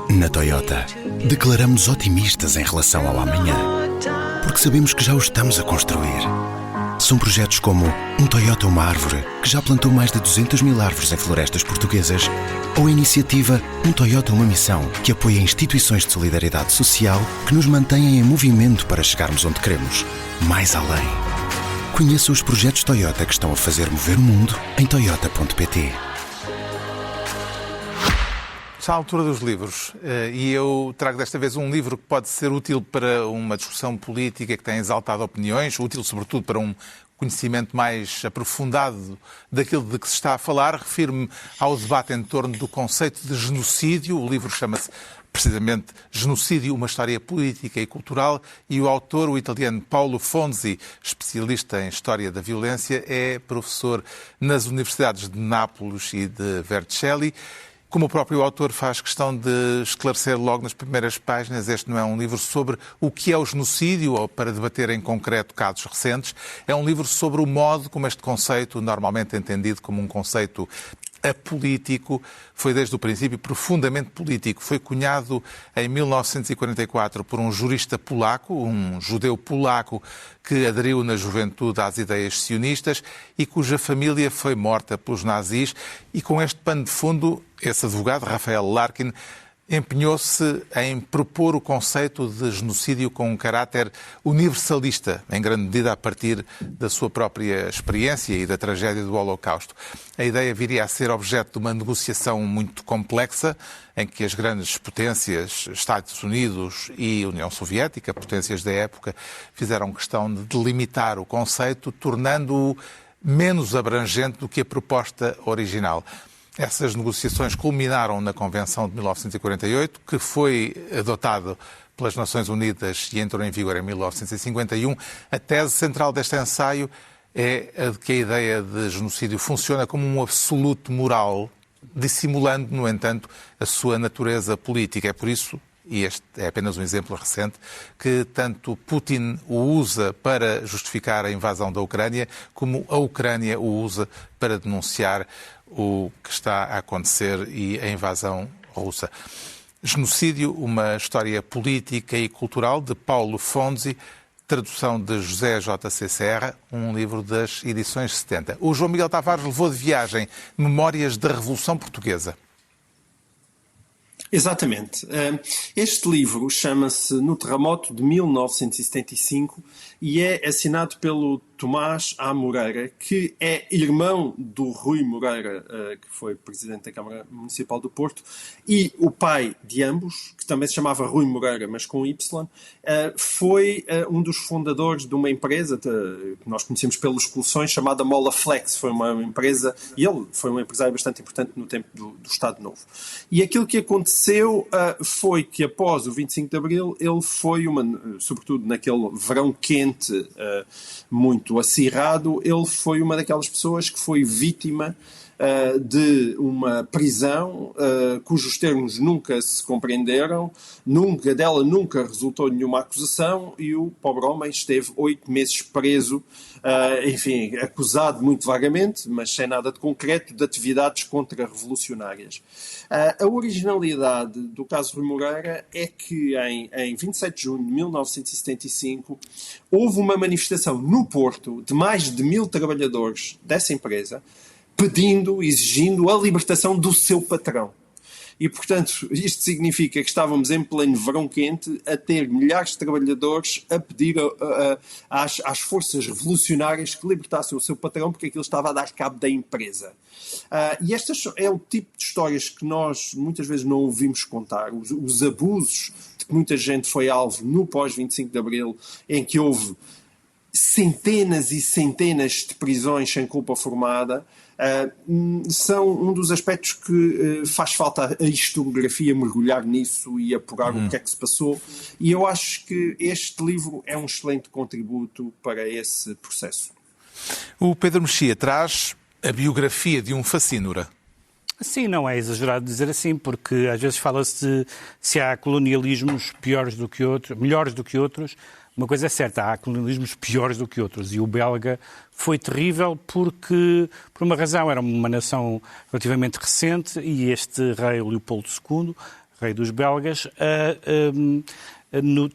Na Toyota, declaramos otimistas em relação ao amanhã, porque sabemos que já o estamos a construir. São projetos como um Toyota Uma Árvore, que já plantou mais de 200 mil árvores em florestas portuguesas, ou a iniciativa Um Toyota Uma Missão, que apoia instituições de solidariedade social que nos mantêm em movimento para chegarmos onde queremos, mais além. Conheça os projetos Toyota que estão a fazer mover o mundo em toyota.pt. Está à altura dos livros e eu trago desta vez um livro que pode ser útil para uma discussão política que tem exaltado opiniões, útil sobretudo para um conhecimento mais aprofundado daquilo de que se está a falar. Refiro-me ao debate em torno do conceito de genocídio. O livro chama-se precisamente Genocídio, uma história política e cultural, e o autor, o italiano Paulo Fonzi, especialista em História da Violência, é professor nas universidades de Nápoles e de Vercelli. Como o próprio autor faz questão de esclarecer logo nas primeiras páginas, este não é um livro sobre o que é o genocídio ou para debater em concreto casos recentes. É um livro sobre o modo como este conceito, normalmente entendido como um conceito apolítico, foi desde o princípio profundamente político. Foi cunhado em 1944 por um jurista polaco, um judeu polaco que aderiu na juventude às ideias sionistas e cuja família foi morta pelos nazis. E com este pano de fundo, esse advogado, Rafael Larkin, empenhou-se em propor o conceito de genocídio com um caráter universalista, em grande medida a partir da sua própria experiência e da tragédia do Holocausto. A ideia viria a ser objeto de uma negociação muito complexa, em que as grandes potências, Estados Unidos e União Soviética, potências da época, fizeram questão de delimitar o conceito, tornando-o menos abrangente do que a proposta original. Essas negociações culminaram na Convenção de 1948, que foi adotado pelas Nações Unidas e entrou em vigor em 1951. A tese central deste ensaio é a de que a ideia de genocídio funciona como um absoluto moral, dissimulando, no entanto, a sua natureza política. É por isso, e este é apenas um exemplo recente, que tanto Putin o usa para justificar a invasão da Ucrânia, como a Ucrânia o usa para denunciar o que está a acontecer e a invasão russa. Genocídio, uma história política e cultural, de Paulo Fonzi, tradução de José J.C. Serra, um livro das edições 70. O João Miguel Tavares levou de viagem Memórias da Revolução Portuguesa. Exatamente. Este livro chama-se No Terremoto de 1975 e é assinado pelo Tomás A. Moreira, que é irmão do Rui Moreira, que foi presidente da Câmara Municipal do Porto, e o pai de ambos, que também se chamava Rui Moreira, mas com Y, foi um dos fundadores de uma empresa que nós conhecemos pelos coleções, chamada Mola Flex. Foi uma empresa, e ele foi um empresário bastante importante no tempo do Estado Novo. E aquilo que aconteceu foi que após o 25 de Abril, ele foi, sobretudo naquele verão quente, muito acirrado, ele foi uma daquelas pessoas que foi vítima de uma prisão cujos termos nunca se compreenderam, dela nunca resultou nenhuma acusação e o pobre homem esteve 8 meses preso, enfim, acusado muito vagamente, mas sem nada de concreto, de atividades contra-revolucionárias. A originalidade do caso Rui Moreira é que em 27 de junho de 1975 houve uma manifestação no Porto de mais de 1000 trabalhadores dessa empresa exigindo a libertação do seu patrão. E, portanto, isto significa que estávamos em pleno verão quente a ter milhares de trabalhadores a pedir às forças revolucionárias que libertassem o seu patrão porque aquilo estava a dar cabo da empresa. E estas é o tipo de histórias que nós muitas vezes não ouvimos contar, os abusos de que muita gente foi alvo no pós-25 de Abril, em que houve centenas e centenas de prisões sem culpa formada, são um dos aspectos que faz falta a historiografia mergulhar nisso e apurar o que é que se passou. E eu acho que este livro é um excelente contributo para esse processo. O Pedro Mexia traz a biografia de um facínora. Sim, não é exagerado dizer assim, porque às vezes fala-se de se há colonialismos piores do que outros, melhores do que outros, uma coisa é certa, há colonialismos piores do que outros, e o belga foi terrível porque, por uma razão, era uma nação relativamente recente, e este rei, Leopoldo II, rei dos belgas,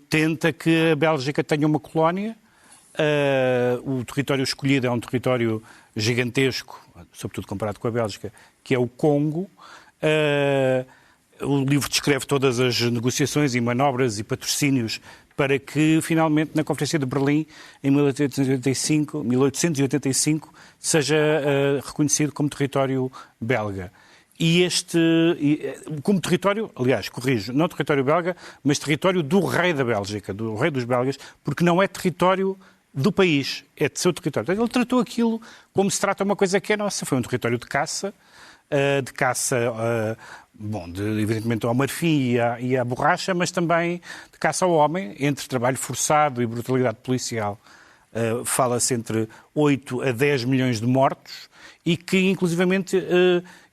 tenta que a Bélgica tenha uma colónia. O território escolhido é um território gigantesco, sobretudo comparado com a Bélgica, que é o Congo. O livro descreve todas as negociações e manobras e patrocínios para que, finalmente, na Conferência de Berlim, em 1885 seja reconhecido como território belga. E como território, aliás, corrijo, não território belga, mas território do rei da Bélgica, do rei dos belgas, porque não é território do país, é de seu território. Ele tratou aquilo como se trata uma coisa que é nossa. Foi um território de caça, evidentemente ao marfim e à borracha, mas também de caça ao homem, entre trabalho forçado e brutalidade policial. Fala-se entre 8 a 10 milhões de mortos e que, inclusivamente,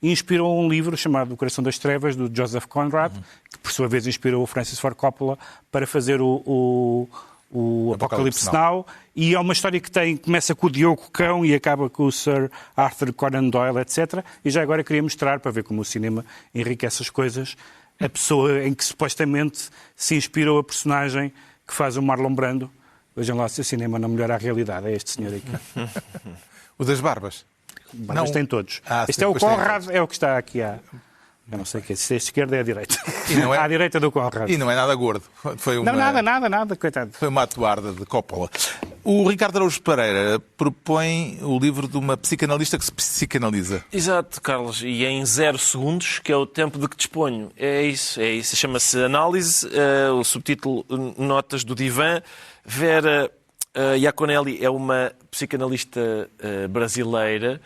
inspirou um livro chamado O Coração das Trevas, do Joseph Conrad, que, por sua vez, inspirou o Francis Ford Coppola para fazer o Apocalipse Now, e é uma história que começa com o Diogo Cão e acaba com o Sir Arthur Conan Doyle, etc. E já agora queria mostrar, para ver como o cinema enriquece as coisas, a pessoa em que supostamente se inspirou a personagem que faz o Marlon Brando. Vejam lá se o cinema não melhora a realidade. É este senhor aqui. O das barbas? Barbas tem todos. Este sim, é o Conrad, é o que está aqui Eu não sei o que é. Se é a esquerda é a direita. E não é... À direita do Conrad. E não é nada gordo. Foi uma... Não, nada, coitado. Foi uma atuarda de Coppola. O Ricardo Araújo Pereira propõe o livro de uma psicanalista que se psicanaliza. Exato, Carlos. E em 0 segundos, que é o tempo de que disponho. É isso. Chama-se Análise. O subtítulo Notas do Divã. Vera Iaconelli é uma psicanalista brasileira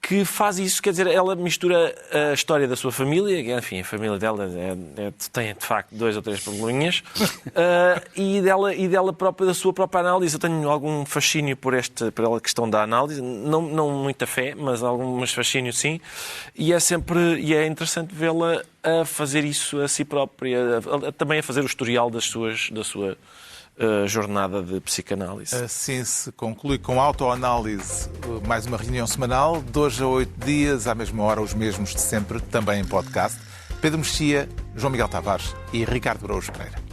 que faz isso, quer dizer, ela mistura a história da sua família, enfim, a família dela tem de facto 2 ou 3 probleminhas, e dela própria, da sua própria análise. Eu tenho algum fascínio pela questão da análise, não muita fé, mas algum fascínio sim, e é interessante vê-la a fazer isso a si própria, também a fazer o historial da sua jornada de psicanálise. Assim se conclui com autoanálise mais uma reunião semanal, 2 a 8 dias, à mesma hora, os mesmos de sempre, também em podcast. Pedro Mexia, João Miguel Tavares e Ricardo Araújo Pereira.